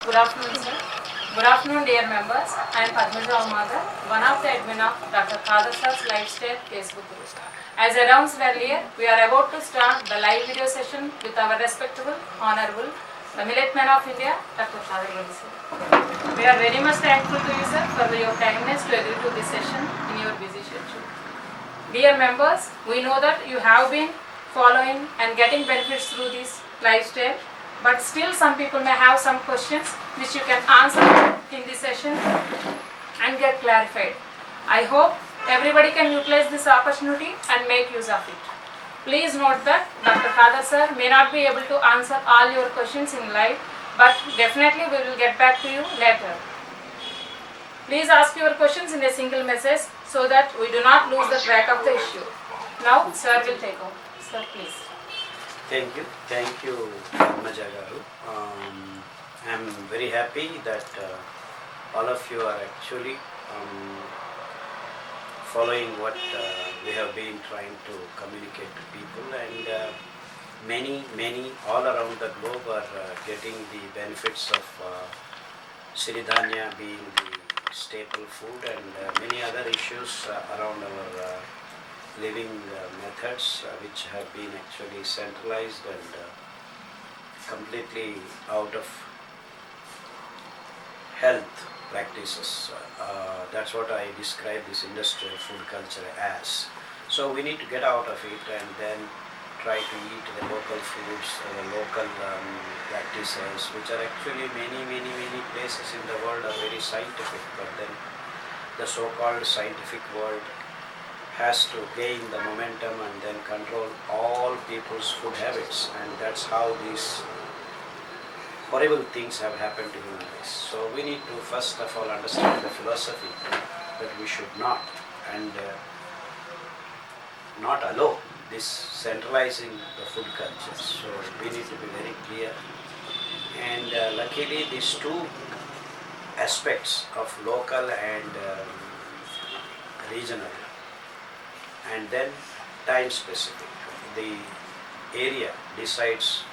Good afternoon, sir. Good afternoon, dear members. I am Padmaja Umadar, one of the admin of Dr Khadar Lifestyle Facebook group. As announced earlier, we are about to start the live video session with our respectable, honorable, the Millet Man of India, Dr Khadar Vali, sir. We are very much thankful to you, sir, for your kindness to agree to this session in your busy schedule. Dear members, we know that you have been following and getting benefits through this lifestyle, but still some people may have some questions which you can answer in this session and get clarified. I hope everybody can utilize this opportunity and make use of it. Please note that Dr. Khadar sir may not be able to answer all your questions in live, but definitely we will get back to you later. Please ask your questions in a single message so that we do not lose the track of the issue. Now, sir will take over. Sir, please. Thank you, Padmaja garu. I am very happy that all of you are actually following what we have been trying to communicate to people, and many all around the globe are getting the benefits of Siridhanya being the staple food, and many other issues around our living methods which have been actually centralized and completely out of health practices. That's what I describe this industrial food culture as. So we need to get out of it and then try to eat the local foods, the local practices, which are actually many places in the world are very scientific, but then the so-called scientific world has to gain the momentum and then control all people's food habits, and that's how these horrible things have happened to human race. So we need to first of all understand the philosophy that we should not allow this centralizing the food culture. So we need to be very clear, and luckily these two aspects of local and regional and then time specific. The area decides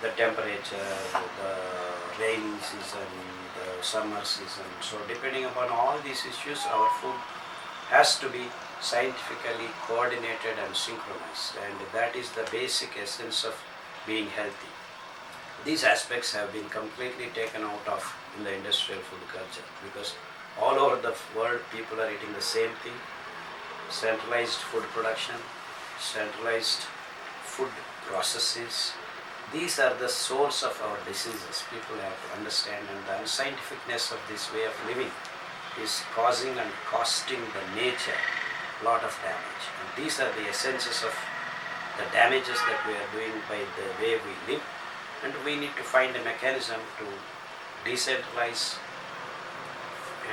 the temperature, the rainy season, the summer season. So depending upon all these issues, our food has to be scientifically coordinated and synchronized, and that is the basic essence of being healthy. These aspects have been completely taken out of in the industrial food culture, because all over the world people are eating the same thing. Centralized food production, centralized food processes, these are the source of our diseases. People have to understand, and the unscientificness of this way of living is causing and costing the nature a lot of damage. And these are the essences of the damages that we are doing by the way we live, and we need to find a mechanism to decentralize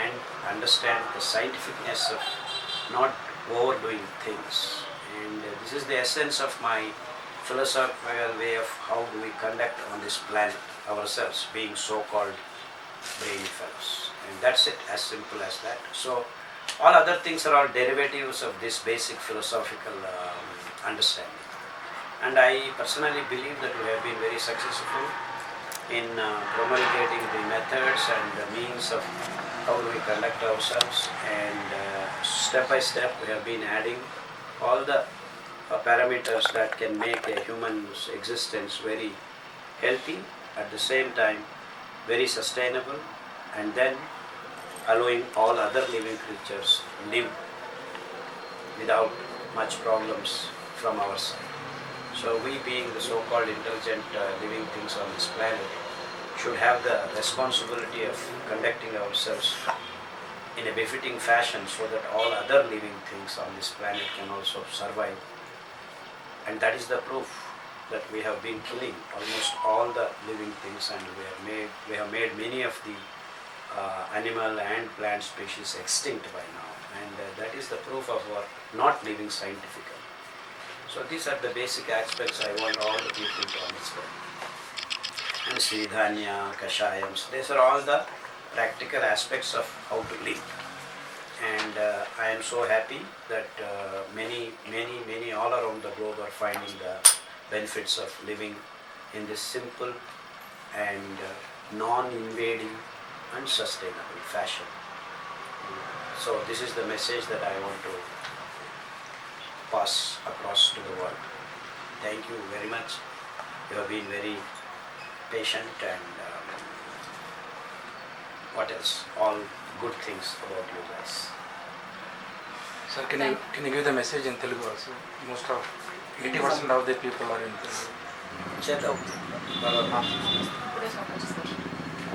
and understand the scientificness of not overdoing things. And this is the essence of my philosophical way of how do we conduct on this planet ourselves, being so-called brainy fellows. And that's it, as simple as that. So all other things are all derivatives of this basic philosophical understanding. And I personally believe that we have been very successful in promulgating the methods and the means of how do we conduct ourselves, and step by step we have been adding all the parameters that can make a human's existence very healthy, at the same time very sustainable, and then allowing all other living creatures live without much problems from our side. So we, being the so-called intelligent living things on this planet, should have the responsibility of conducting ourselves in a befitting fashion so that all other living things on this planet can also survive. And that is the proof that we have been killing almost all the living things, and we have made many of the animal and plant species extinct by now, and that is the proof of our not living scientifically. So these are the basic aspects I want all the people to understand. And Siridhanya, Kashayas, these are all the practical aspects of how to live. And I am so happy that many all around the globe are finding the benefits of living in this simple and non-invading and sustainable fashion. So this is the message that I want to pass across to the world. Thank you very much. You have been very patient and what else? All good things about you guys. Sir, can you give the message in Telugu also? Most of 80% of the people are in Telugu. చేద్దాం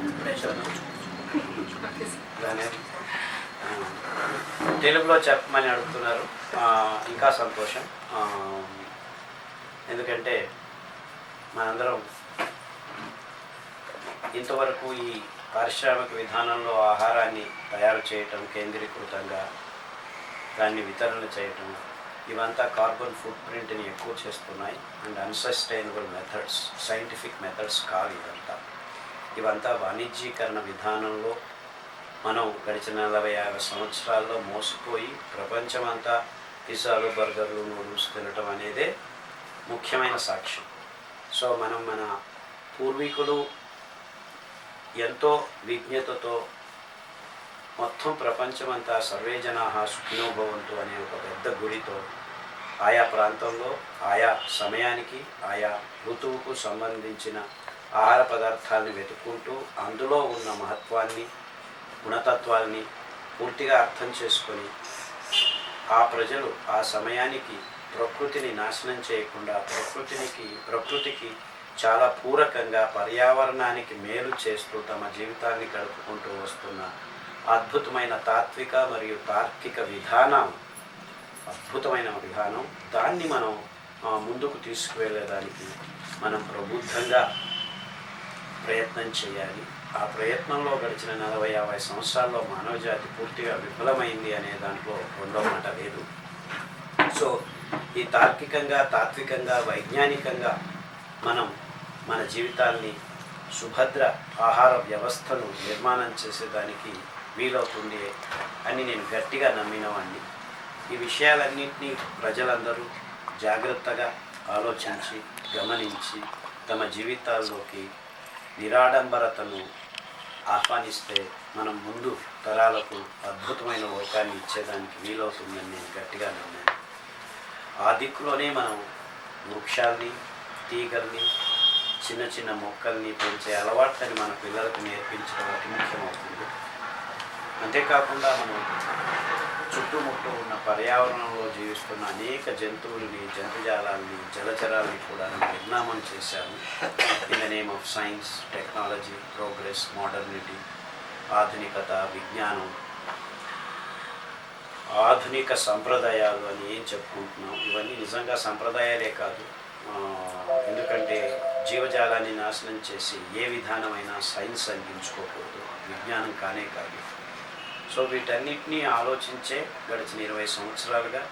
ఇప్పుడే చేద్దాం తెలుగులో చెప్పమని అడుగుతున్నారు. ఇంకా సంతోషం, ఎందుకంటే మనందరం ఇంతవరకు ఈ పారిశ్రామిక విధానంలో ఆహారాన్ని తయారు చేయటం, కేంద్రీకృతంగా దాన్ని వితరణ చేయటం, ఇవంతా కార్బన్ ఫుట్ ప్రింట్ని ఎక్కువ చేస్తున్నాయి. And unsustainable methods, scientific methods కావు ఇవంతా వాణిజ్యీకరణ విధానంలో మనం గడిచిన 40-50 సంవత్సరాల్లో మోసపోయి ప్రపంచమంతా పిజ్జాలు, బర్గర్లు, నూడిల్స్ తినటం అనేదే ముఖ్యమైన సాక్ష్యం. సో మనం మన పూర్వీకులు ఎంతో విజ్ఞతతో మొత్తం ప్రపంచమంతా సర్వే జనాః సుఖినో భవంతు అనే ఒక పెద్ద గుడితో ఆయా ప్రాంతంలో ఆయా సమయానికి ఆయా ఋతువుకు సంబంధించిన ఆహార పదార్థాలని వెతుక్కుంటూ అందులో ఉన్న మహత్వాన్ని, గుణతత్వాల్ని పూర్తిగా అర్థం చేసుకొని ఆ ప్రజలు ఆ సమయానికి ప్రకృతిని నాశనం చేయకుండా ప్రకృతికి చాలా పూరకంగా పర్యావరణానికి మేలు చేస్తూ తమ జీవితాన్ని గడుపుకుంటూ వస్తున్న అద్భుతమైన తాత్విక మరియు తార్కిక విధానం, దాన్ని మనం ముందుకు తీసుకువెళ్ళడానికి మనం ప్రబుద్ధంగా ప్రయత్నం చేయాలి. ఆ ప్రయత్నంలో గడిచిన 40-50 సంవత్సరాల్లో మానవజాతి పూర్తిగా విఫలమైంది అనే దాంట్లో రెండో మాట లేదు. సో ఈ తాత్వికంగా వైజ్ఞానికంగా మనం మన జీవితాల్ని సుభద్ర ఆహార వ్యవస్థను నిర్మాణం చేసేదానికి వీలవుతుంది అని నేను గట్టిగా నమ్మినవాడిని. ఈ విషయాలన్నింటినీ ప్రజలందరూ జాగ్రత్తగా ఆలోచించి గమనించి తమ జీవితాల్లోకి నిరాడంబరతను ఆహ్వానిస్తే మనం ముందు తరాలకు అద్భుతమైన లోకాన్ని ఇచ్చేదానికి వీలవుతుందని నేను గట్టిగా నమ్మాను. ఆ దిక్కులోనే మనం వృక్షాల్ని, తీగల్ని, చిన్న చిన్న మొక్కల్ని పెంచే అలవాట్లని మన పిల్లలకు నేర్పించడం అతి ముఖ్యమవుతుంది. అంతేకాకుండా మనం చుట్టుముట్టు ఉన్న పర్యావరణంలో జీవిస్తున్న అనేక జంతువుల్ని, జంతుజాలాల్ని, జలచరాల్ని కూడా నిర్నామం చేశాము. In the name of science, technology, progress, modernity, ఆధునికత, విజ్ఞానం, ఆధునిక సంప్రదాయాలు అని ఏం చెప్పుకుంటున్నాం. ఇవన్నీ నిజంగా సంప్రదాయాలే కాదు, ఎందుకంటే జీవజాలాన్ని నాశనం చేసి ఏ విధానమైన సైన్స్ అందించుకోకూడదు, విజ్ఞానం కానే కాదు. సో వీటన్నిటినీ ఆలోచించే గడిచిన 20 సంవత్సరాలుగా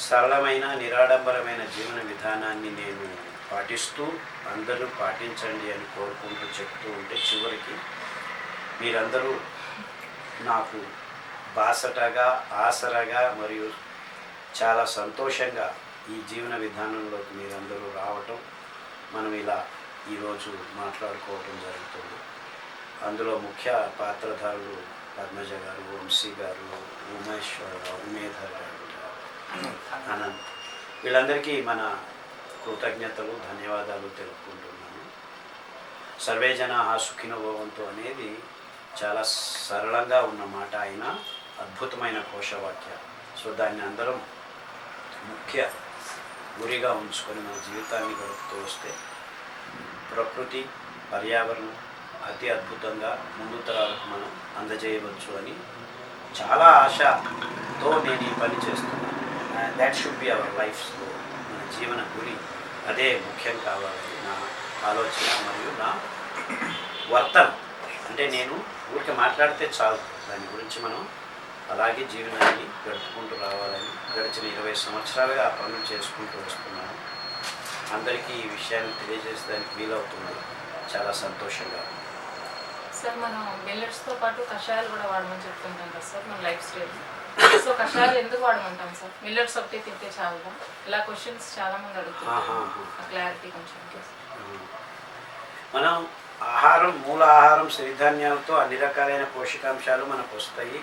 సరళమైన నిరాడంబరమైన జీవన విధానాన్ని నేను పాటిస్తూ అందరూ పాటించండి అని కోరుకుంటూ చెప్తూ ఉంటే చివరికి మీరందరూ నాకు బాసటగా, ఆసరగా మరియు చాలా సంతోషంగా ఈ జీవన విధానంలోకి మీరందరూ రావటం, మనం ఇలా ఈరోజు మాట్లాడుకోవటం జరుగుతుంది. అందులో ముఖ్య పాత్రధారులు పద్మజ గారు, వంశీ గారు, ఉమేశ్వరరావు, ఉమేధర్ గారు, అనంత్, వీళ్ళందరికీ మన కృతజ్ఞతలు, ధన్యవాదాలు తెలుపుకుంటున్నాను. సర్వే జనాః సుఖినో భవంతు అనేది చాలా సరళంగా ఉన్న మాట, అయినా అద్భుతమైన కోశవాక్య. సో దాన్ని అందరం ముఖ్య గురిగా ఉంచుకొని మన జీవితాన్ని గడుపుతూ వస్తే ప్రకృతి, పర్యావరణం అతి అద్భుతంగా ముందు తరాలకు మనం అందజేయవచ్చు అని చాలా ఆశతో నేను ఈ పని చేస్తున్నాను. దాట్ షుడ్ బి అవర్ లైఫ్స్లో మన జీవన గురి, అదే ముఖ్యం కావాలని నా ఆలోచన మరియు నా వర్తన. అంటే నేను ఊరికే మాట్లాడితే చాలు, దాని గురించి మనం అలాగే జీవనాన్ని గడుపుకుంటూ రావాలని గడిచిన 20 సంవత్సరాలుగా ఆ పనులు చేసుకుంటూ వస్తున్నాను. అందరికీ ఈ విషయాన్ని తెలియజేసేదానికి వీలవుతున్నది, చాలా సంతోషంగా. సార్ మనం మిల్లెట్స్తో పాటు కషాయాలు కూడా వాడమని చెప్తుంటాం కదా సార్ మన లైఫ్ స్టైల్. సో కషాయాలు ఎందుకు వాడమంటాం సార్? మిల్లెట్స్ ఒకటి తింటే చాలుగా? ఇలా క్వశ్చన్స్ చాలామంది అడుగుతున్నారు, క్లారిటీ కొంచెం. మనం ఆహారం, మూల ఆహారం సిరిధాన్యాలతో అన్ని రకాలైన పోషకాంశాలు మనకు వస్తాయి.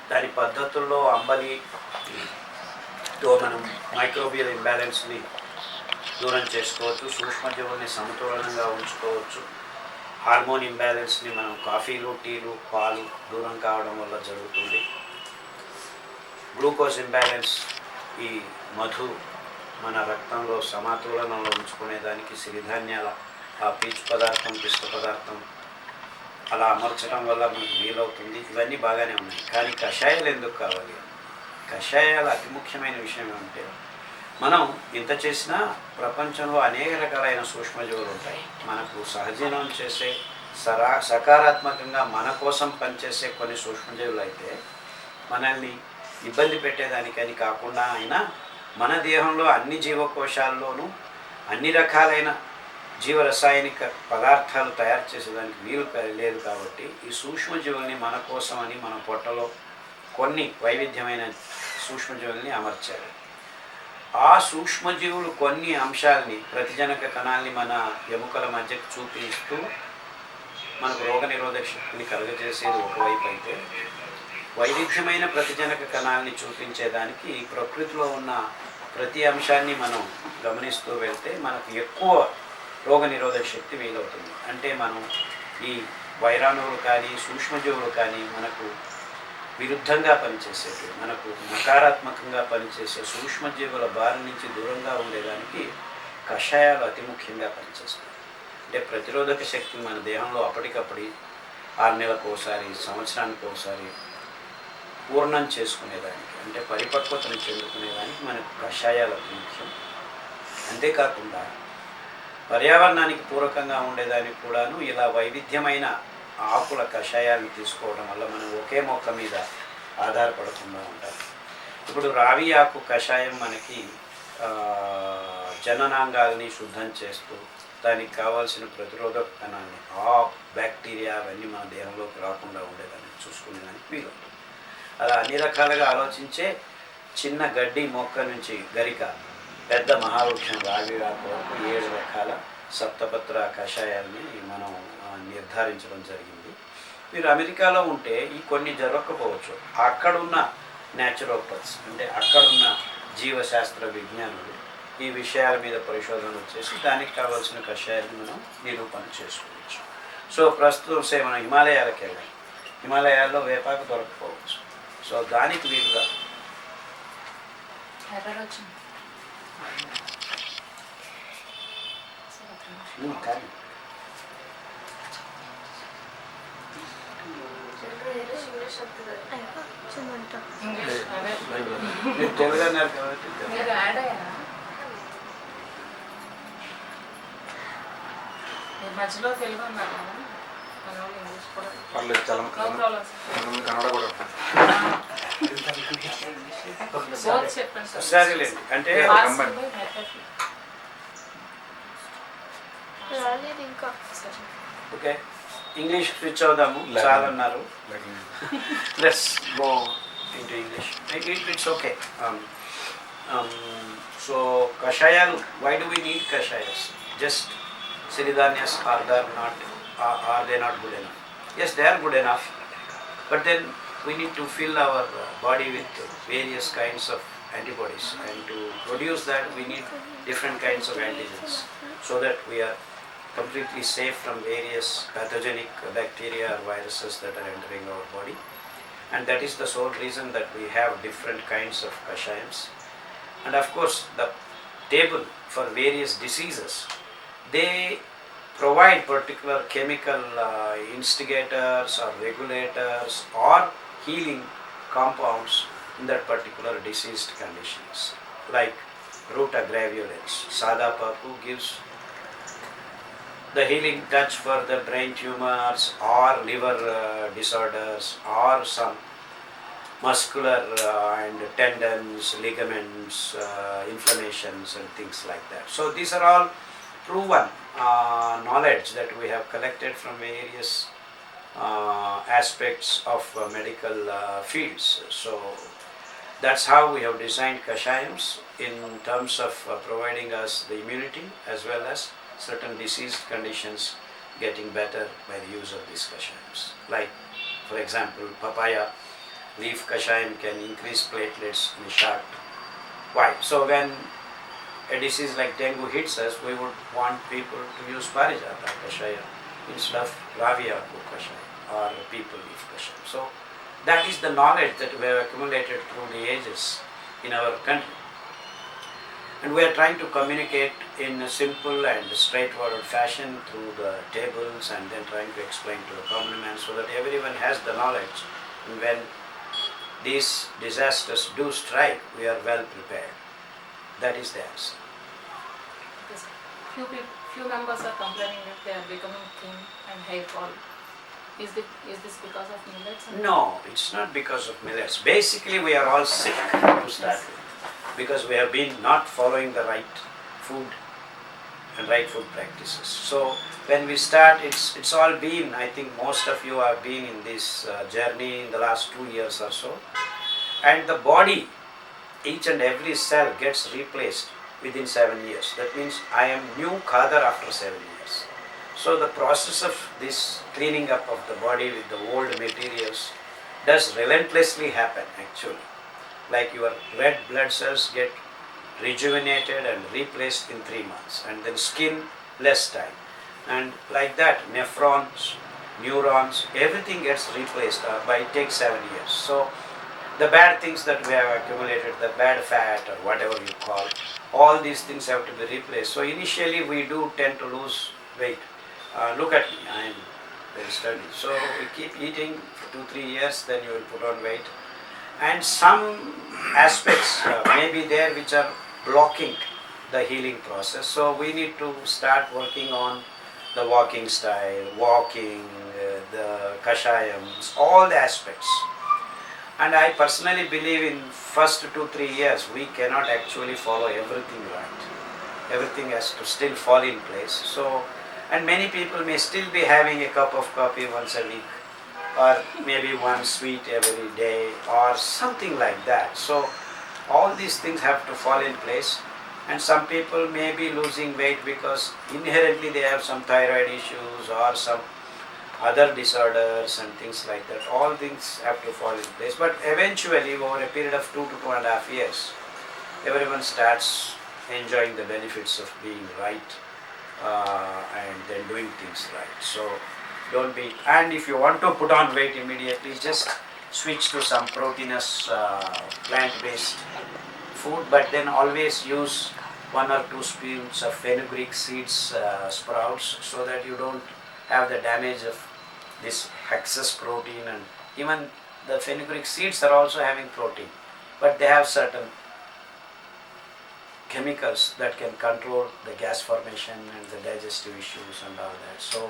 దాని పద్ధతుల్లో అంబలితో మనం మైక్రోబియల్ ఇంబ్యాలెన్స్ని దూరం చేసుకోవచ్చు, సూక్ష్మజీవుల్ని సమతులనంగా ఉంచుకోవచ్చు. హార్మోన్ ఇంబ్యాలెన్స్ని మనం కాఫీలు, టీలు, పాలు దూరం కావడం వల్ల జరుగుతుంది. గ్లూకోజ్ ఇంబ్యాలెన్స్, ఈ మధు మన రక్తంలో సమతులనంలో ఉంచుకునేదానికి సిరిధాన్యాల ఆ పీచు పదార్థం, పిష్ట పదార్థం అలా అమర్చడం వల్ల మనకు వీలవుతుంది. ఇవన్నీ బాగానే ఉన్నాయి. కానీ కషాయాలు ఎందుకు కావాలి? కషాయాల అతి ముఖ్యమైన విషయం ఏమంటే, మనం ఇంత చేసినా ప్రపంచంలో అనేక రకాలైన సూక్ష్మజీవులు ఉంటాయి. మనకు సహజీవనం చేసే సకారాత్మకంగా మన కోసం పనిచేసే కొన్ని సూక్ష్మజీవులు అయితే మనల్ని ఇబ్బంది పెట్టేదానికని కాకుండా అయినా మన దేహంలో అన్ని జీవకోశాల్లోనూ అన్ని రకాలైన జీవరసాయనిక పదార్థాలు తయారు చేసేదానికి వీలు లేదు. కాబట్టి ఈ సూక్ష్మజీవుల్ని మన కోసమని మన పొట్టలో కొన్ని వైవిధ్యమైన సూక్ష్మజీవుల్ని అమర్చారు. ఆ సూక్ష్మజీవులు కొన్ని అంశాలని, ప్రతిజనక కణాలని మన ఎముకల మధ్యకు చూపిస్తూ మనకు రోగనిరోధక శక్తిని కలుగజేసేది ఒకవైపు అయితే, వైవిధ్యమైన ప్రతిజనక కణాలని చూపించేదానికి ప్రకృతిలో ఉన్న ప్రతి అంశాన్ని మనం గమనిస్తూ వెళ్తే మనకు ఎక్కువ రోగనిరోధక శక్తి వీలవుతుంది. అంటే మనం ఈ వైరాణువులు కానీ సూక్ష్మజీవులు కానీ మనకు విరుద్ధంగా పనిచేసేవి, మనకు నకారాత్మకంగా పనిచేసే సూక్ష్మజీవుల బారి నుంచి దూరంగా ఉండేదానికి కషాయాలు అతి ముఖ్యంగా పనిచేస్తాయి. అంటే ప్రతిరోధక శక్తిని మన దేహంలో అప్పటికప్పుడు 6 నెలలకు ఒకసారి, సంవత్సరానికి ఒకసారి పూర్ణం చేసుకునేదానికి, అంటే పరిపక్వతను చెందుకునేదానికి మనకు కషాయాలు అతి ముఖ్యం. అంతేకాకుండా పర్యావరణానికి పూరకంగా ఉండేదానికి కూడాను ఇలా వైవిధ్యమైన ఆకుల కషాయాలను తీసుకోవడం వల్ల మనం ఒకే మొక్క మీద ఆధారపడకుండా ఉంటాం. ఇప్పుడు రావి ఆకు కషాయం మనకి జననాంగాల్ని శుద్ధం చేస్తూ దానికి కావాల్సిన ప్రతిరోధక కణాన్ని, ఆ బ్యాక్టీరియా అవన్నీ మన దేహంలోకి రాకుండా ఉండేదాన్ని చూసుకునేదానికి వీలవుతుంది. అలా అన్ని రకాలుగా ఆలోచించే చిన్న గడ్డి మొక్క నుంచి గరిక, పెద్ద మహావృక్షం రావి ఆకు వరకు 7 రకాల సప్తపత్ర కషాయాల్ని మనం నిర్ధారించడం జరిగింది. మీరు అమెరికాలో ఉంటే ఈ కొన్ని జరగకపోవచ్చు. అక్కడున్న న్యాచురోపత్స్, అంటే అక్కడున్న జీవశాస్త్ర విజ్ఞానులు ఈ విషయాల మీద పరిశోధనలు చేసి దానికి కావాల్సిన కషాయాన్ని మనం నిరూపణ చేసుకోవచ్చు. సో ప్రస్తుతం మనం హిమాలయాలకు వెళ్ళాం. హిమాలయాల్లో వేపాకు దొరకపోవచ్చు. సో దానికి వీలుగా కానీ మీరు తెలుగు అన్నారు కాబట్టి మధ్యలో తెలుగు ఉన్నారు కదా, ఇంగ్లీష్ కూడా పర్లేదు, చాలా కన్నడ కూడా సరేలేండి. అంటే ఓకే, ఇంగ్లీష్ స్విచ్ అవుదాము. చాలా అన్నారు. Let's go into English. It's okay. So కషాయాలు, why do we need kashayas? Just Siridhanyas, are they not good enough? Yes, they are good enough, but then we need to fill our body with various kinds of antibodies, and to produce that we need different kinds of antigens, so that we are completely safe from various pathogenic bacteria or viruses that are entering our body. And that is the sole reason that we have different kinds of kashayams. And of course the table for various diseases, they provide particular chemical instigators or regulators or healing compounds in that particular diseased conditions. Like Ruta gravulens, Sadapaku gives the healing touch for the brain tumors or liver disorders or some muscular and tendons, ligaments, inflammations and things like that. So these are all proven knowledge that we have collected from various aspects of medical fields. So that's how we have designed kashayams, in terms of providing us the immunity as well as certain diseased conditions getting better by the use of these kashayams. Like, for example, papaya leaf kashayam can increase platelets in a short while. So when a disease like dengue hits us, we would want people to use parijata kashayam instead of raviyaku kashayam or people leaf kashayam. So that is the knowledge that we have accumulated through the ages in our country. And we are trying to communicate in a simple and straightforward fashion through the tables, and then trying to explain to the common man so that everyone has the knowledge. And when these disasters do strike, we are well prepared. That is the answer. Yes. Few members are complaining that they are becoming thin and hair fall. Is this because of millets? No, it's not because of millets. Basically, we are all sick to start with, because we have been not following the right food and right food practices. So when we start, it's all been, I think most of you have been in this journey in the last 2 years or so, and the body, each and every cell gets replaced within 7 years. That means I am new Khadar after 7 years. So the process of this cleaning up of the body with the old materials does relentlessly happen actually. Like your red blood cells get rejuvenated and replaced in 3 months, and then skin less time, and like that nephrons, neurons, everything gets replaced by it takes 7 years. So the bad things that we have accumulated, the bad fat or whatever you call, all these things have to be replaced. So initially we do tend to lose weight. Look at me, I am very sturdy. So we keep eating for 2-3 years, then you will put on weight. And some aspects may be there which are blocking the healing process. So we need to start working on the walking style, the kashayams, all the aspects. And I personally believe in first 2-3 years we cannot actually follow everything right. Everything has to still fall in place. So, and many people may still be having a cup of coffee once a week, or maybe one sweet every day, or something like that. So all these things have to fall in place. And some people may be losing weight because inherently they have some thyroid issues or some other disorders and things like that. All things have to fall in place. But eventually, over a period of 2 to 2.5 years, everyone starts enjoying the benefits of being right and then doing things right. So don't be, and if you want to put on weight immediately, just switch to some proteinous plant-based food, but then always use 1 or 2 spoons of fenugreek seeds sprouts, so that you don't have the damage of this excess protein. And even the fenugreek seeds are also having protein, but they have certain chemicals that can control the gas formation and the digestive issues and all that. So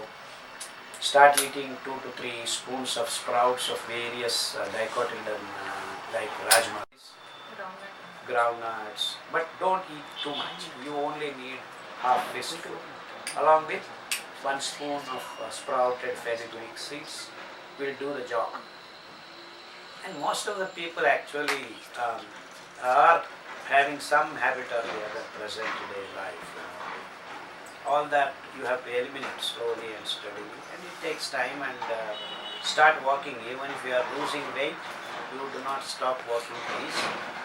start eating 2 to 3 spoons of sprouts of various dicotyledon like rajma, groundnuts, but don't eat too much. You only need half fistful, along with 1 spoon of sprouted fenugreek seeds will do the job. And most of the people actually are having some habit or the other present day life. All that you have to eliminate slowly and steadily, and it takes time. And start walking. Even if you are losing weight, you do not stop walking, please.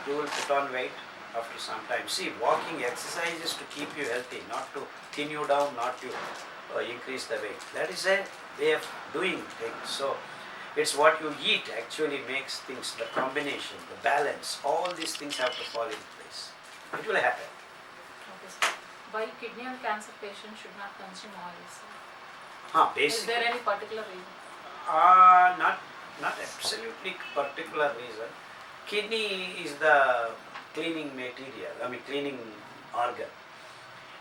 You will put on weight after some time. See, walking exercise is to keep you healthy, not to thin you down, not to increase the weight. That is a way of doing things. So it's what you eat actually makes things, the combination, the balance, all these things have to fall in place. It will happen. Okay, sir. Why kidney and cancer patients should not consume oil, sir? Is Basically, there any particular reason? not absolutely particular reason. Kidney is the cleaning material, cleaning organ.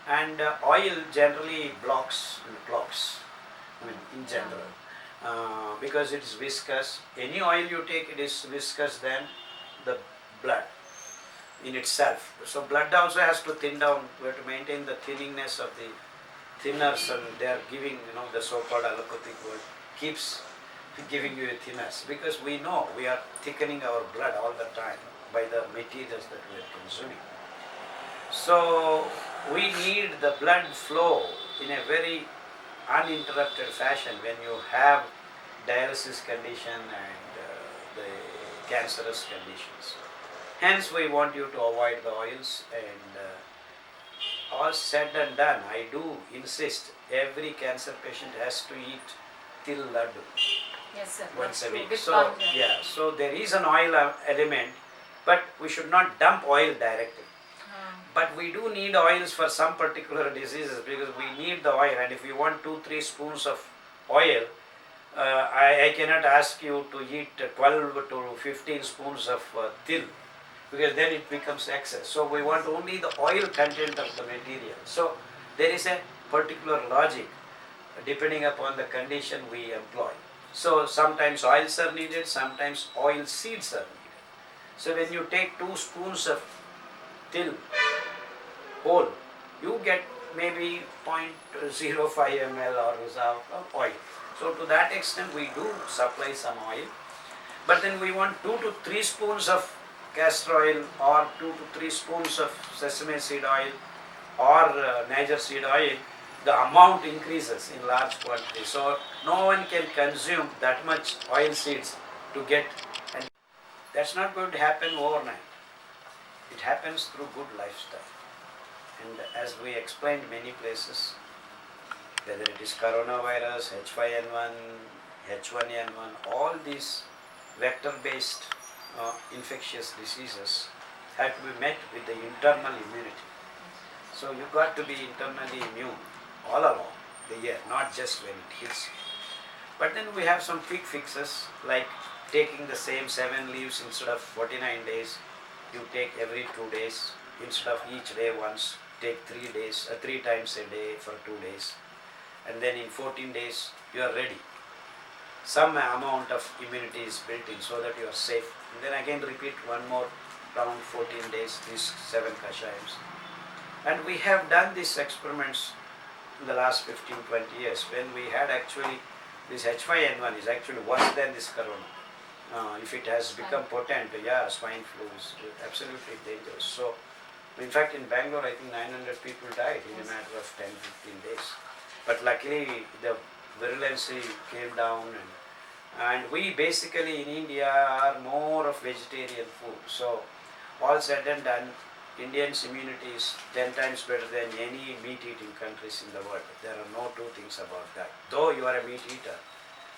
And oil generally blocks clots, in general. Because it is viscous. Any oil you take, it is viscous than the blood in itself. So blood also has to thin down. We have to maintain the thinningness of the thinners, and they are giving, the so-called allopathic word keeps giving you a thinness, because we know we are thickening our blood all the time by the materials that we are consuming. So we need the blood flow in a very uninterrupted fashion when you have dialysis condition and the cancerous conditions. Hence we want you to avoid the oils, and all said and done, I do insist every cancer patient has to eat til laddu Yes, sir. once a week. With So palm oil. yeah, so there is an oil element, but we should not dump oil directly. But we do need oils for some particular diseases, because we need the oil, and if you want 2-3 spoons of oil, I cannot ask you to eat 12 to 15 spoons of til, because then it becomes excess. So we want only the oil content of the material. So there is a particular logic depending upon the condition we employ. So sometimes oils are needed, sometimes oil seeds are needed. So when you take 2 spoons of til whole, you get maybe 0.05 ml or of oil. So to that extent we do supply some oil, but then we want 2 to 3 spoons of castor oil, or 2 to 3 spoons of sesame seed oil, or Niger seed oil. The amount increases in large quantity, so no one can consume that much oil seeds to get, and that's not going to happen overnight. It happens through good lifestyle. And as we explained many places, whether it is coronavirus, H5N1, H1N1, all these vector-based infectious diseases have to be met with the internal immunity. So you got to be internally immune all along the year, not just when it hits. But then we have some quick fixes, like taking the same 7 leaves instead of 49 days. You take every 2 days, instead of each day once, take 3 days, 3 times a day for 2 days. And then in 14 days you are ready. Some amount of immunity is built in so that you are safe. And then again repeat one more round, 14 days, these 7 Kashayas. And we have done these experiments in the last 15-20 years, when we had actually this H5N1 is actually worse than this corona. If it has become potent, swine flu is absolutely dangerous. So in fact in Bangalore I think 900 people died in a matter of 10-15 days. But luckily the virulency came down, and we basically in India are more of vegetarian food. So all said and done, Indians' immunity is 10 times better than any meat-eating countries in the world. There are no two things about that. Though you are a meat eater,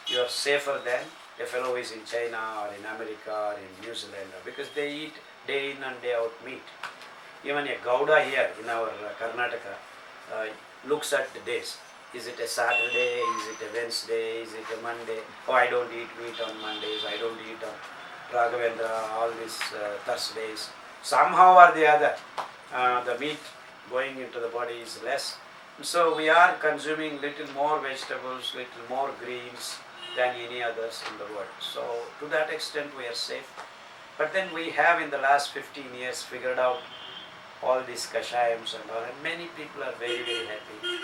you are safer than a fellow who is in China or in America or in New Zealand, because they eat day in and day out meat. Even a Gauda here in our Karnataka looks at the days. Is it a Saturday? Is it a Wednesday? Is it a Monday? Oh, I don't eat meat on Mondays. I don't eat on Raghavendra, all these Thursdays. Somehow or the other, the meat going into the body is less. So we are consuming little more vegetables, little more greens than any others in the world. So to that extent we are safe. But then we have in the last 15 years figured out all these kashayams and all, and many people are very, very happy.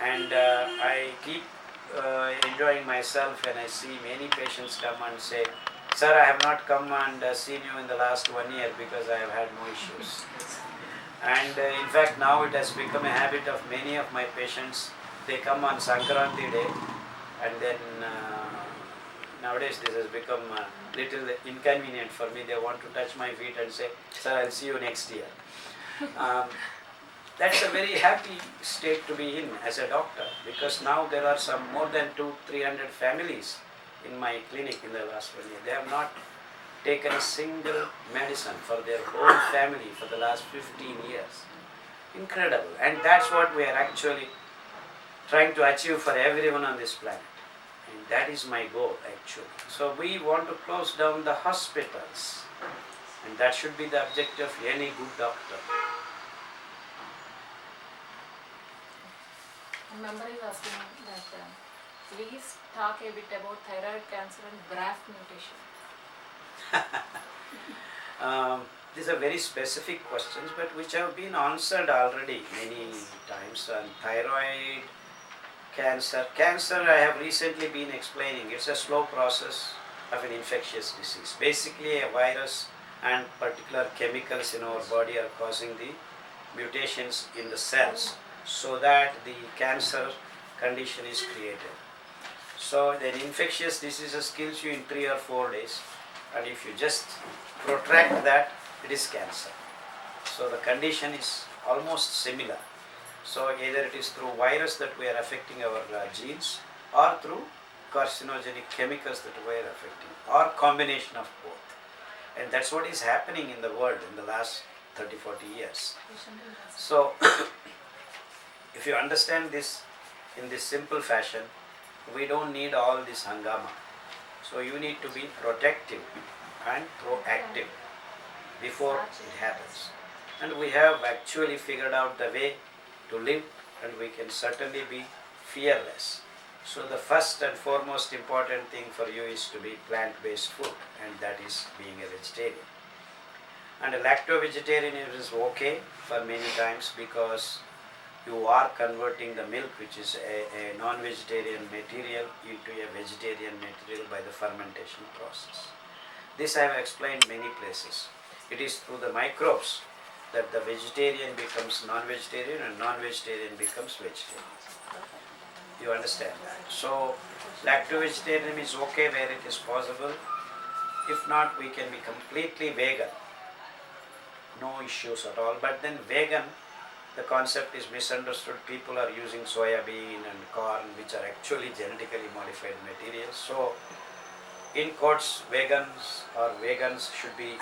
And I keep enjoying myself when I see many patients come and say, "Sir, I have not come and seen you in the last 1 year because I have had no issues." And in fact now it has become a habit of many of my patients. They come on Sankranti day, and then nowadays this has become a little inconvenient for me. They want to touch my feet and say, "Sir, I'll see you next year." That's a very happy state to be in as a doctor, because now there are some more than 200-300 families in my clinic in the last 1 year. They have not taken a single medicine for their whole family for the last 15 years. Incredible. And that's what we are actually trying to achieve for everyone on this planet. And that is my goal actually. So we want to close down the hospitals, and that should be the objective of any good doctor. A member is asking that please talk a bit about thyroid cancer and BRAF mutation. These are very specific questions, but which have been answered already many times. And thyroid cancer, I have recently been explaining, it's a slow process of an infectious disease. Basically a virus and particular chemicals in our body are causing the mutations in the cells, so that the cancer condition is created. So then infectious diseases kills you in 3 or 4 days, and if you just protract that, it is cancer. So the condition is almost similar. So either it is through virus that we are affecting our genes, or through carcinogenic chemicals that we are affecting, or combination of both. And that's what is happening in the world in the last 30-40 years. So if you understand this in this simple fashion, we don't need all this hangama. So you need to be protective and proactive before it happens. And we have actually figured out the way to live, and we can certainly be fearless. So the first and foremost important thing for you is to be plant-based food, and that is being a vegetarian. And a lacto-vegetarian is okay for many times, because you are converting the milk, which is a non-vegetarian material, into a vegetarian material by the fermentation process. This I have explained many places. It is through the microbes that the vegetarian becomes non-vegetarian and non-vegetarian becomes vegetarian. You understand that? So lacto-vegetarian is okay where it is possible. If not, we can be completely vegan. No issues at all. But then vegan, the concept is misunderstood. People are using soya bean and corn, which are actually genetically modified materials. So in quotes, vegans should be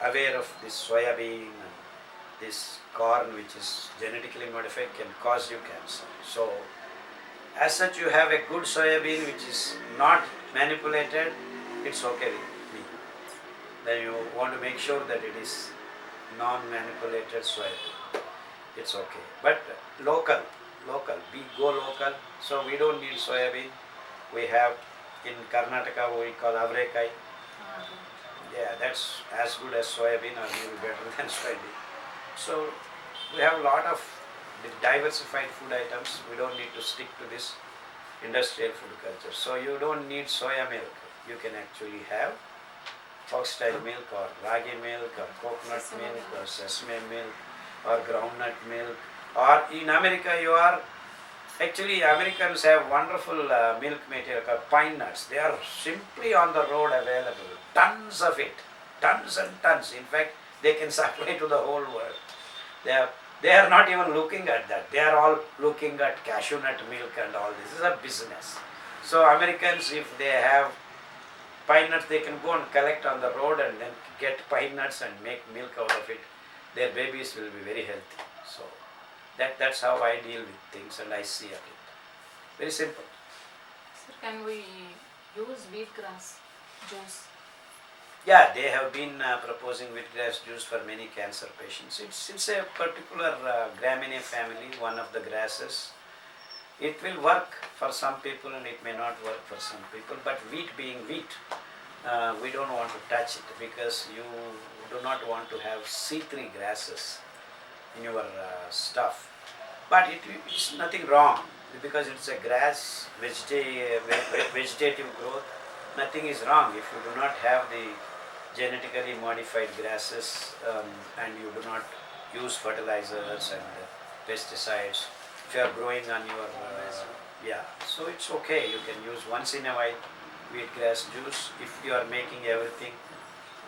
aware of this soya bean and this corn, which is genetically modified, can cause you cancer. So as such, you have a good soya bean which is not manipulated, it's okay with me. Then you want to make sure that it is non-manipulated soya bean. It's okay. But local, go local. So we don't need soya bean. We have in Karnataka we call avrekai. Yeah, that's as good as soya bean, or even better than soya bean. So we have a lot of diversified food items. We don't need to stick to this industrial food culture. So you don't need soya milk. You can actually have foxtail milk, or ragi milk, or coconut milk, or sesame milk, or groundnut milk. Or in America, actually Americans have wonderful milk material called pine nuts. They are simply on the road available. Tons of it. Tons and tons. In fact, they can supply to the whole world. They are not even looking at that. They are all looking at cashew nut milk and all this. This is a business. So Americans, if they have pine nuts, they can go and collect on the road and then get pine nuts and make milk out of it. Their babies will be very healthy. So that's how I deal with things, and I see at it. Very simple. Sir, can we use wheatgrass juice? Yeah, they have been proposing wheatgrass juice for many cancer patients. It's a particular Graminea family, one of the grasses. It will work for some people and it may not work for some people. But wheat being wheat, we don't want to touch it, because you do not want to have C3 grasses in your stuff. But it's nothing wrong, because it's a grass, vegetative growth. Nothing is wrong if you do not have the genetically modified grasses and you do not use fertilizers and pesticides. If you are growing on your so it's okay. You can use once in a while wheatgrass juice if you are making everything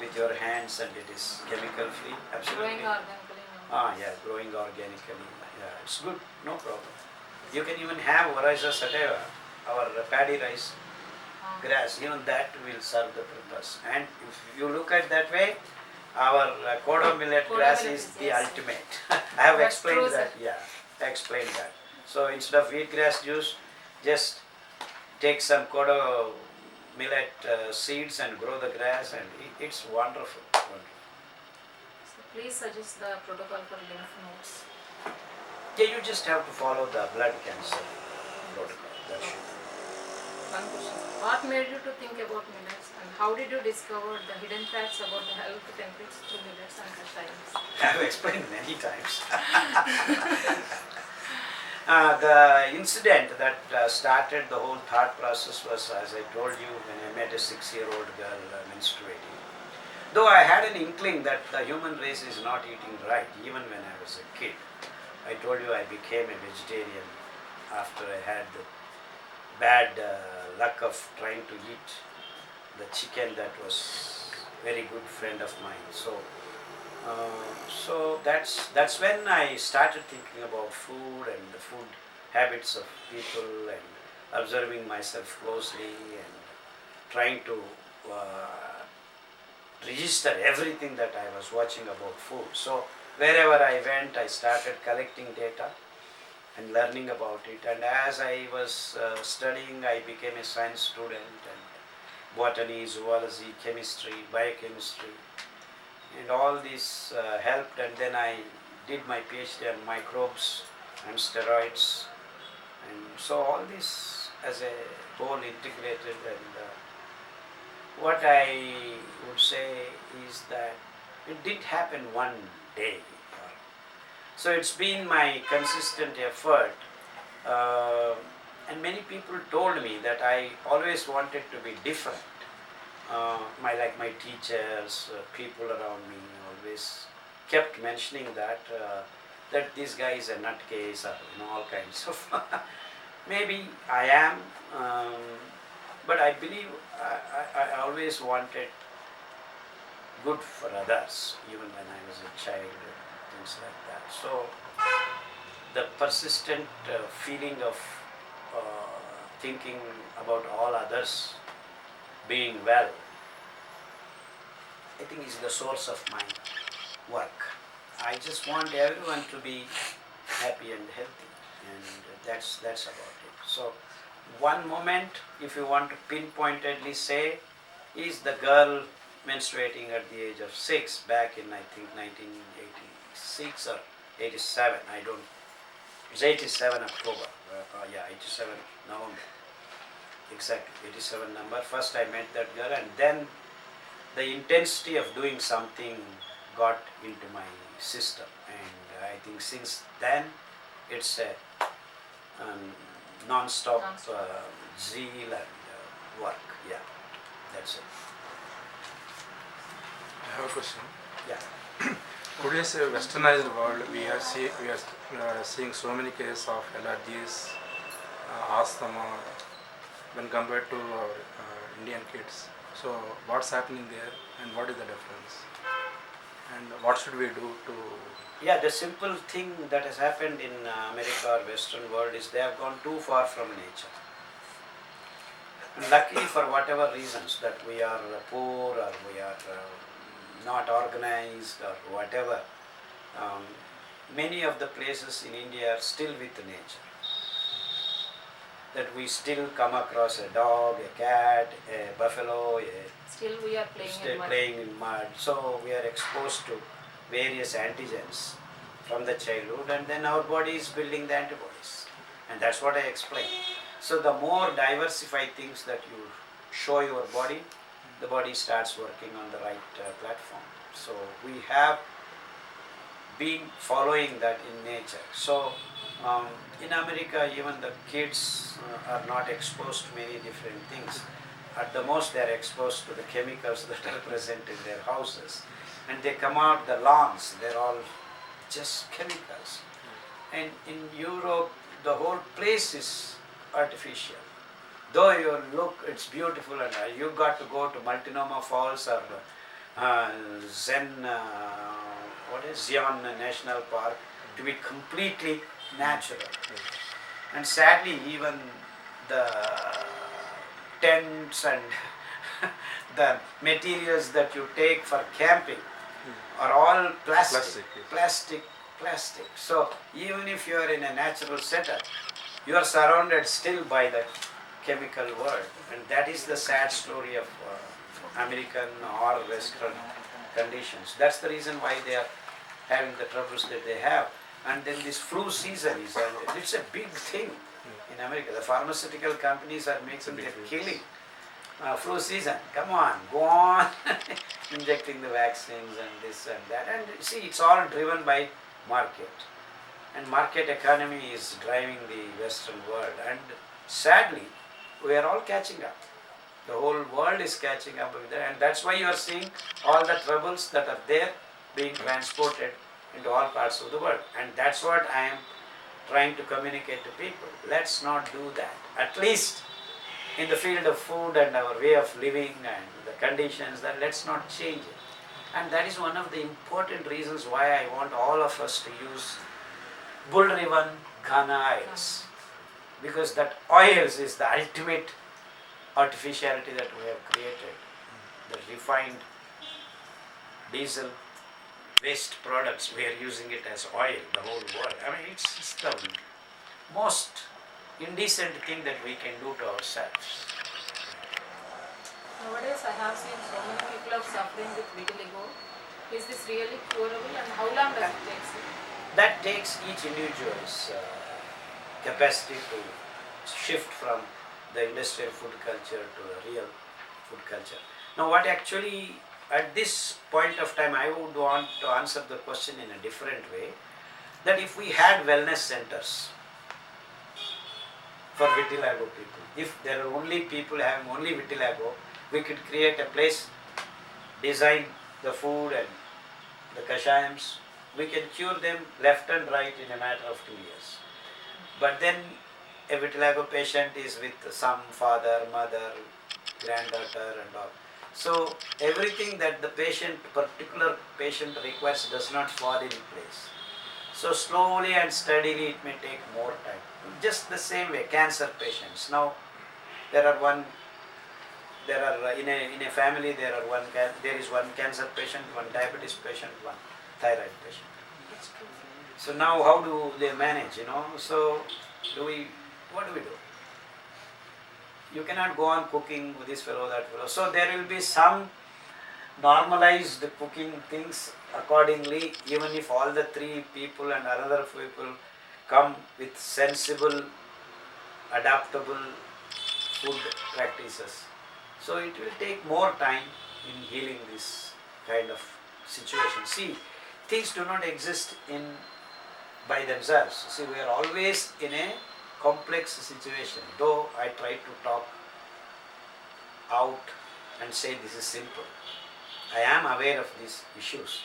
with your hands and it is chemical free. Absolutely. Growing organically? Growing organically. Yeah, it's good, no problem. You can even have Oryza sativa, our paddy rice grass, even that will serve the purpose. And if you look at that way, our kodo millet grass is the ultimate. I have explained that. Yeah, I explained that. So instead of wheatgrass juice, just take some kodo millet seeds and grow the grass, and it's wonderful. So please suggest the protocol for lymph nodes. Yeah, you just have to follow the blood cancer protocol. That should. One question. What made you to think about millets, and how did you discover the hidden facts about the health benefits through millets and Kashayas? I have explained many times. The incident that started the whole thought process was, as I told you, when I met a 6-year-old girl menstruating. Though I had an inkling that the human race is not eating right, even when I was a kid. I told you I became a vegetarian after I had the bad luck of trying to eat the chicken that was very good friend of mine. So that's when I started thinking about food and the food habits of people and observing myself closely and trying to register everything that I was watching about food. So wherever I went, I started collecting data and learning about it. And as I was studying, I became a science student, and botany, zoology, chemistry, biochemistry, and all this helped. And then I did my PhD on microbes and steroids, and so all this as a whole integrated. And what I would say is that it did happen one day. So it's been my consistent effort, and many people told me that I always wanted to be different. My teachers, people around me always kept mentioning that this guy is a nutcase, or all kinds of. Maybe I am, but I believe I always wanted good for others, even when I was a child and things like that. So the persistent feeling of thinking about all others being well, I think is the source of my work. I just want everyone to be happy and healthy, and that's about it. So one moment, if you want to pinpointedly say, is the girl menstruating at the age of 6 back in, I think, 1986 or 87. I don't. It's 87 October. 87 November. Exactly, 87 number. First I met that girl, and then the intensity of doing something got into my system, and I think since then it's a non-stop zeal and work. Yeah, that's it. I have a question. Yeah. Today's westernized world, we are seeing so many cases of allergies, asthma, when compared to our Indian kids. So what's happening there, and what is the difference? And what should we do to? Yeah, the simple thing that has happened in America or Western world is they have gone too far from nature. And luckily, for whatever reasons, that we are poor or we are not organized or whatever, many of the places in India are still with nature. That we still come across a dog, a cat, a buffalo, Still we are playing in mud. So we are exposed to various antigens from the childhood, and then our body is building the antibodies. And that's what I explained. So the more diversified things that you show your body, the body starts working on the right platform. So we have been following that in nature. So in America, even the kids are not exposed to many different things. At the most, they are exposed to the chemicals that are present in their houses. And they come out, the lawns, they're all just chemicals. And in Europe, the whole place is artificial. Though you look, it's beautiful, and you got to go to Multnomah Falls or Zion National Park to be completely natural. And sadly, even the tents and the materials that you take for camping are all plastic. So even if you are in a natural setup, you are surrounded still by the chemical world, and that is the sad story of American or Western conditions. That's the reason why they are having the troubles that they have. And then this flu season is it's a big thing in America. The pharmaceutical companies are making their killing. Flu season, come on, go on injecting the vaccines and this and that. And see, it's all driven by market. And market economy is driving the Western world. And sadly, we are all catching up. The whole world is catching up with that. And that's why you are seeing all the troubles that are there being transported into all parts of the world. And that's what I am trying to communicate to people. Let's not do that. At least in the field of food and our way of living and the conditions, that let's not change it. And that is one of the important reasons why I want all of us to use Bull Ribbon Ghana oils, because that oils is the ultimate artificiality that we have created. The refined diesel waste products, we are using it as oil, the whole world. I mean, it's the most indecent thing that we can do to ourselves. Nowadays, I have seen so many people are suffering with vitiligo. Is this really curable, and how long does it take? That takes each individual's capacity to shift from the industrial food culture to a real food culture. Now, what actually, at this point of time, I would want to answer the question in a different way, that if we had wellness centers for vitiligo people, if there are only people having only vitiligo, we could create a place, design the food and the Kashayas, we can cure them left and right in a matter of 2 years. But then a vitiligo patient is with some father, mother, granddaughter and all. So everything that the particular patient requires does not fall in place. So slowly and steadily it may take more time. Just the same way, cancer patients. Now in a family there is one cancer patient, one diabetes patient, one thyroid patient. So now how do they manage, So what do we do? You cannot go on cooking with this fellow, that fellow. So there will be some normalized cooking things accordingly, even if all the three people and another people come with sensible, adaptable food practices. So it will take more time in healing this kind of situation. See, things do not exist by themselves. See, we are always in a complex situation. Though I try to talk out and say this is simple, I am aware of these issues.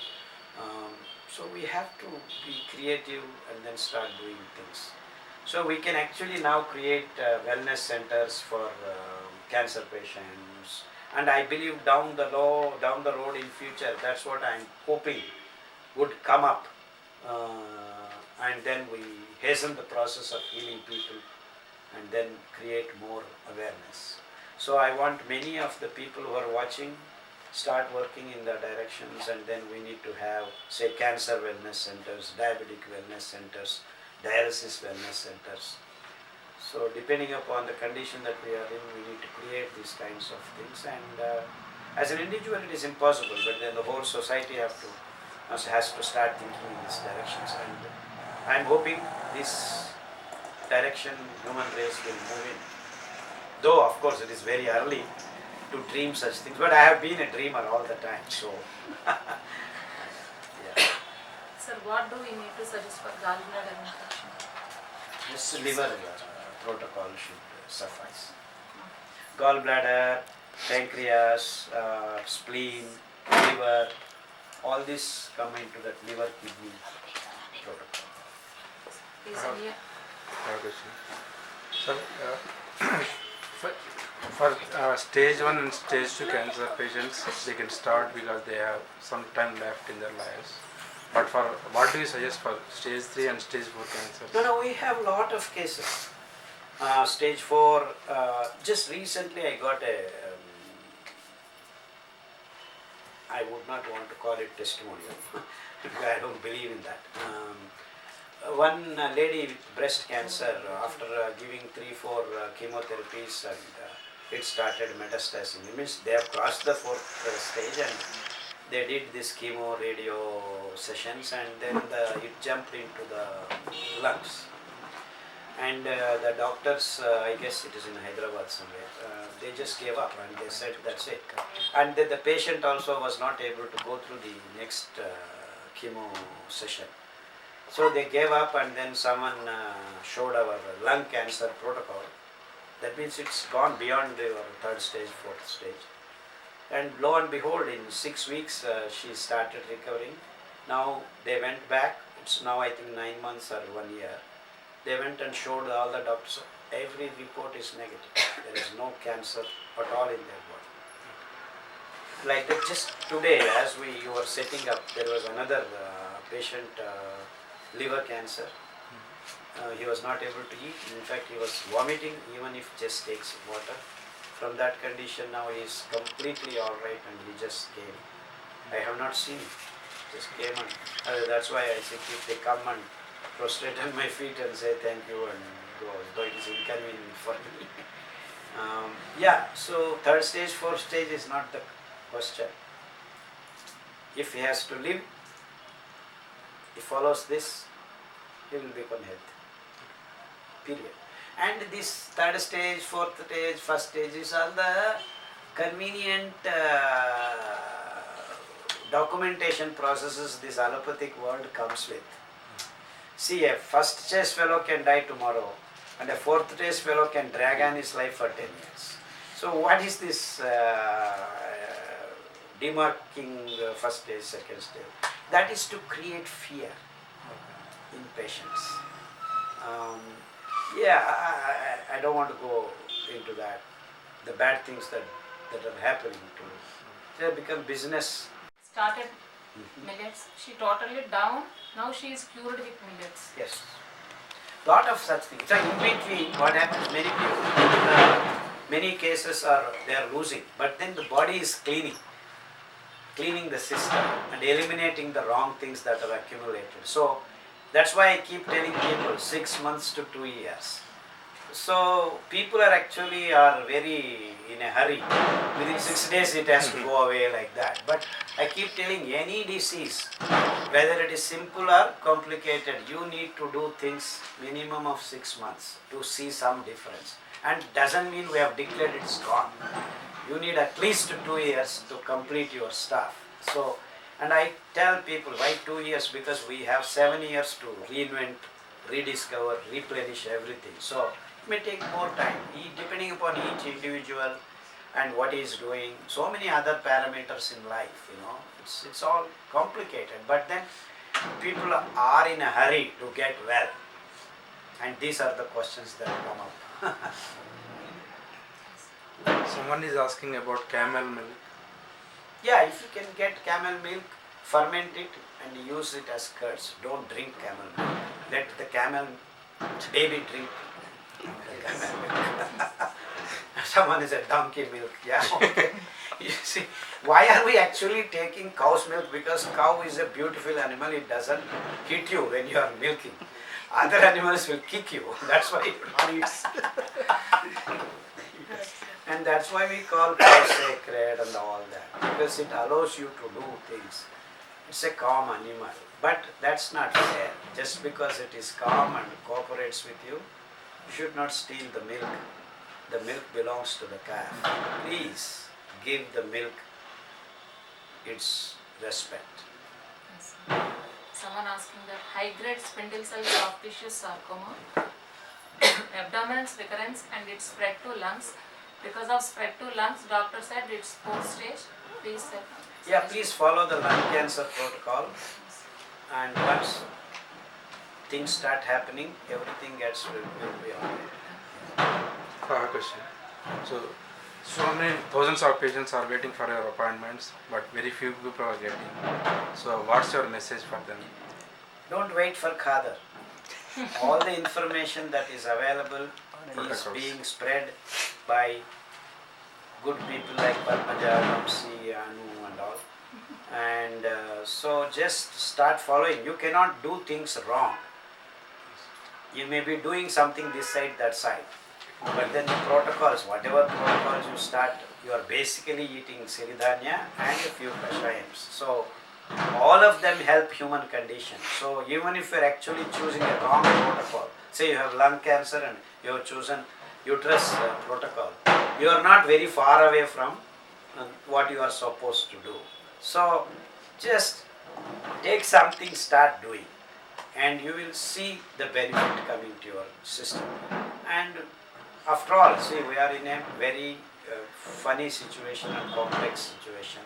So we have to be creative and then start doing things. So we can actually now create wellness centers for cancer patients, and I believe down the road in future, that's what I am hoping would come up, and then we hasten the process of healing people and then create more awareness. So I want many of the people who are watching start working in the directions, and then we need to have, say, cancer wellness centers, diabetic wellness centers, dialysis wellness centers. So depending upon the condition that we are in, we need to create these kinds of things, and as an individual it is impossible, but then the whole society has to start thinking in these directions, and I am hoping this direction human race will move in. Though of course it is very early to dream such things, but I have been a dreamer all the time, so yeah. Sir, what do we need to suggest for gallbladder infection? Just liver protocol should suffice. Gallbladder, pancreas, spleen, liver, all this come into that liver kidney protocol. Is any Sir, for stage 1 and stage 2 cancer patients, they can start because they have some time left in their lives. But for what do you suggest for stage 3 and stage 4 cancers? No, we have a lot of cases. Stage 4, just recently I got I would not want to call it testimonial, I don't believe in that. One lady with breast cancer, after giving 3-4 chemotherapies, and it started metastasizing. It means they have crossed the 4th stage, and they did this chemo radio sessions, and then it jumped into the lungs. And the doctors, I guess it is in Hyderabad somewhere, they just gave up and they said that's it. And the patient also was not able to go through the next chemo session. So they gave up, and then someone showed our lung cancer protocol. That means it's gone beyond the 3rd stage, 4th stage. And lo and behold, in 6 weeks she started recovering. Now they went back, it's now I think 9 months or 1 year. They went and showed all the doctors. Every report is negative. There is no cancer at all in their body. Like that, just today, as you were setting up, there was another patient, liver cancer. He was not able to eat. In fact, he was vomiting even if just takes water. From that condition, now he is completely all right, and he just came. I have not seen him. Just came, and that's why I say if they come and prostrate on my feet and say thank you and go, though it is inconvenient for me. So third stage, fourth stage is not the question. If he has to live, he follows this, he will become healthy. Period. And this third stage, fourth stage, first stage is all the convenient documentation processes this allopathic world comes with. See, a first stage fellow can die tomorrow, and a fourth stage fellow can drag on his life for 10 years. So what is this demarking first stage, second stage? That is to create fear in patients. I don't want to go into that. The bad things that are happening to, they become business. Started millets. She totally down. Now she is cured with millets. Yes. Lot of such things. So in between, what happens? Many people, many cases they are losing, but then the body is cleaning the system and eliminating the wrong things that are accumulated. So that's why I keep telling people 6 months to 2 years. So people are very in a hurry. Within 6 days it has to go away like that. But I keep telling any disease, whether it is simple or complicated, you need to do things minimum of 6 months to see some difference. And doesn't mean we have declared it's gone. You need at least 2 years to complete your stuff. So, and I tell people why 2 years, because we have 7 years to reinvent, rediscover, replenish everything. So it may take more time, depending upon each individual and what he is doing. So many other parameters in life, it's all complicated. But then people are in a hurry to get well, and these are the questions that come up. Someone is asking about camel milk. Yeah, if you can get camel milk, ferment it and use it as curds. Don't drink camel milk. Let the camel baby drink the camel milk. Someone is a donkey milk. Yeah, okay. You see, why are we actually taking cow's milk? Because cow is a beautiful animal. It doesn't hit you when you are milking. Other animals will kick you. That's why it eats. And that's why we call cow sacred and all that, because it allows you to do things. It's a calm animal, but that's not fair. Just because it is calm and cooperates with you, you should not steal the milk. The milk belongs to the calf. Please give the milk its respect. Yes. Someone asking that high-grade spindle cell soft tissue sarcoma, abdominal recurrence, and it spread to lungs. Because of spread to lungs, doctor said it's fourth stage. Please, sir. Yeah, please follow the lung cancer protocol, and once things start happening, everything will be all right. I have a question. So many thousands of patients are waiting for your appointments, but very few people are getting. So what's your message for them? Don't wait for Khadar. All the information that is available is being spread by good people like Padmaja, Ramsi, Anu and all. And so just start following. You cannot do things wrong. You may be doing something this side, that side. But then the protocols, whatever protocols you start, you are basically eating Siridhanya and a few Kashayas. So all of them help human condition. So even if you are actually choosing a wrong protocol, say you have lung cancer and you have chosen uterus protocol, you are not very far away from what you are supposed to do. So just take something, start doing, and you will see the benefit coming to your system. And after all, see, we are in a very funny situation and complex situation.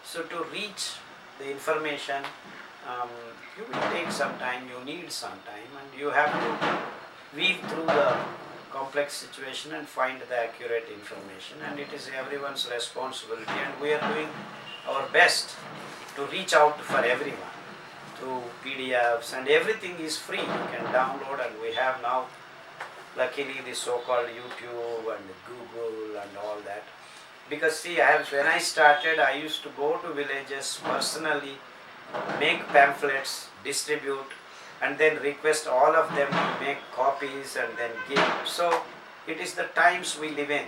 So to reach the information, you will take some time, you need some time, and you have to weave through the complex situation and find the accurate information, and it is everyone's responsibility, and we are doing our best to reach out for everyone through PDFs, and everything is free. You can download, and we have now luckily the so-called YouTube and Google and all that. Because see, when I started, I used to go to villages personally, make pamphlets, distribute, and then request all of them to make copies and then give. So it is the times we live in,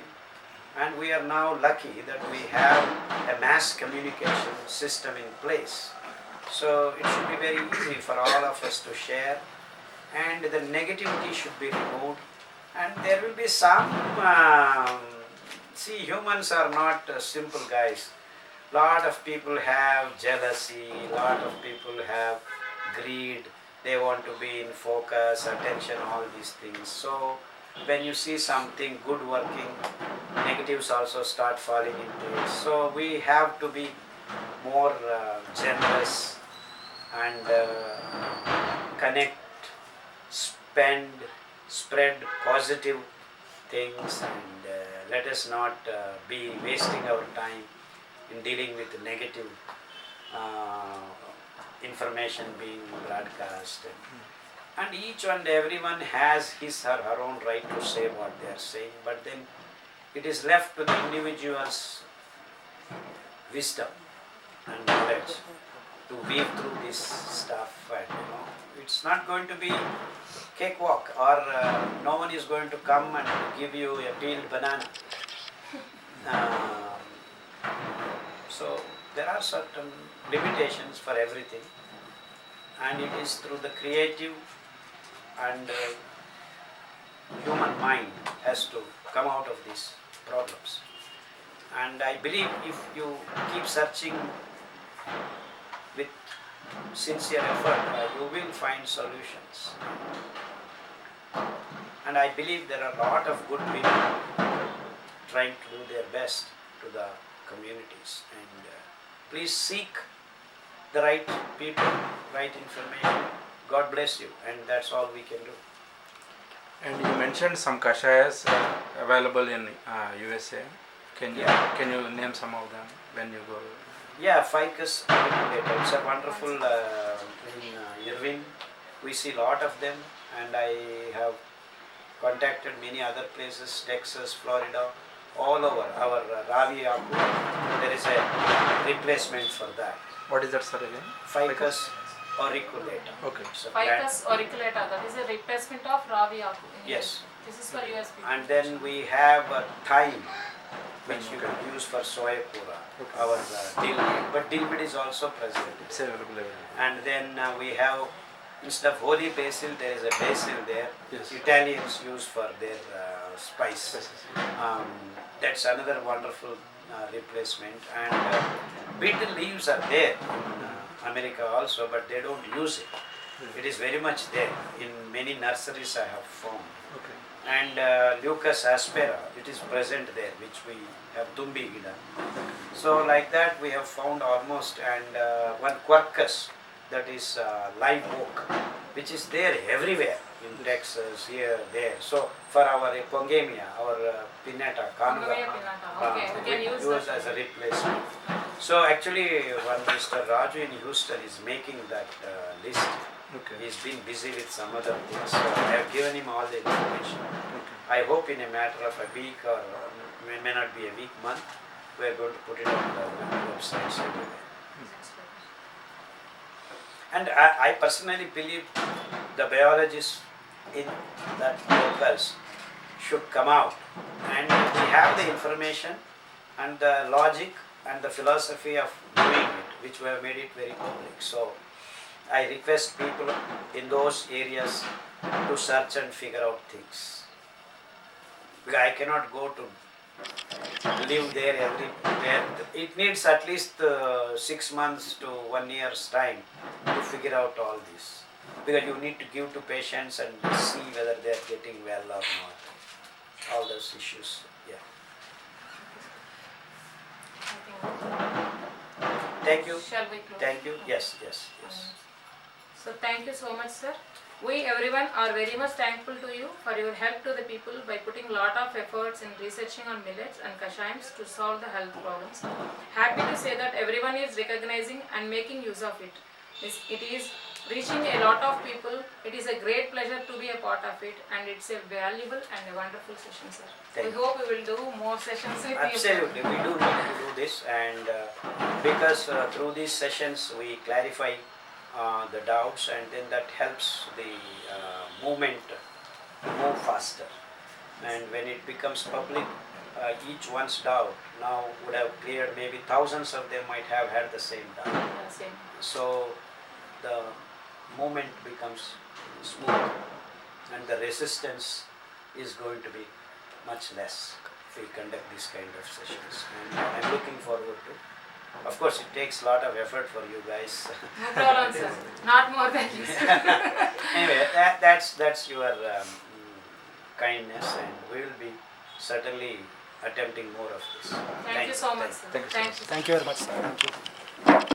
and we are now lucky that we have a mass communication system in place. So it should be very easy for all of us to share, and the negativity should be removed, and there will be some see, humans are not simple guys. Lot of people have jealousy, lot of people have greed, they want to be in focus, attention, all these things. So when you see something good working, negatives also start falling into it. So we have to be more generous and connect, spread positive things, and let us not be wasting our time in dealing with negative information being broadcast. And each and everyone has his or her own right to say what they are saying, but then it is left to the individual's wisdom and knowledge to weave through this stuff, and it's not going to be cakewalk, or no one is going to come and give you a peeled banana. So there are certain limitations for everything, and it is through the creative and human mind has to come out of these problems. And I believe if you keep searching with sincere effort, you will find solutions. And I believe there are a lot of good people trying to do their best to the communities. And please seek the right people, right information. God bless you, and that's all we can do. And you mentioned some Kashayas available in USA. Can you name some of them when you go? Yeah, ficus auriculator. It's a wonderful in Irving. We see a lot of them, and I have contacted many other places, Texas, Florida, all over. Our Ravi Aku, there is a replacement for that. What is that, sir, again? Ficus auriculator. Okay. Ficus auriculator, that is a replacement of Ravi Aku. Yes. This is for US people. And then we have thyme, which you can use for soya pura. Okay. Our dilbit, but dilbit is also present. It's available. And then we have, instead of holy basil, there is a basil there. Yes. Italians use for their spice. That's another wonderful replacement. And betel leaves are there in America also, but they don't use it. It is very much there. In many nurseries I have found. Okay. And Lucas aspera, it is present there, which we have Tumbi Gida. So like that we have found almost, and one quercus, that is live oak, which is there everywhere in Texas, here, there. So for our pongamia, our pinnata, kanuga, Okay, we can use as a replacement. So actually one Mr. Raju in Houston is making that list. Okay. He's been busy with some other things, so I have given him all the information. I hope in a matter of a week, or may not be a week, month, we are going to put it on the websites everywhere. And I personally believe the biologists in that locals should come out, and we have the information and the logic and the philosophy of doing it, which we have made it very public. So I request people in those areas to search and figure out things. Because I cannot go to live there everywhere. It needs at least 6 months to 1 year's time to figure out all this. Because you need to give to patients and see whether they are getting well or not. All those issues. Yeah. Thank you. Shall we close? Thank you. Yes. So thank you so much, sir. We everyone are very much thankful to you for your help to the people by putting lot of efforts in researching on millets and kashayams to solve the health problems. Happy to say that everyone is recognizing and making use of it. It is reaching a lot of people. It is a great pleasure to be a part of it, and it's a valuable and a wonderful session, sir. Thank We you. hope we will do more sessions with you. Absolutely, we do need to do this, and because through these sessions we clarify the doubts, and then that helps the movement to move faster. And when it becomes public, each one's doubt now would have cleared. Maybe thousands of them might have had the same doubt. Yeah, same. So the movement becomes smooth, and the resistance is going to be much less if we conduct this kind of sessions. And I'm looking forward to. Of course, it takes a lot of effort for you guys. No problem, sir. Not more than this. Anyway, that's your kindness, and we will be certainly attempting more of this. Thank you so much, sir. Thank you. Thank you. Thank you very much, sir. Thank you.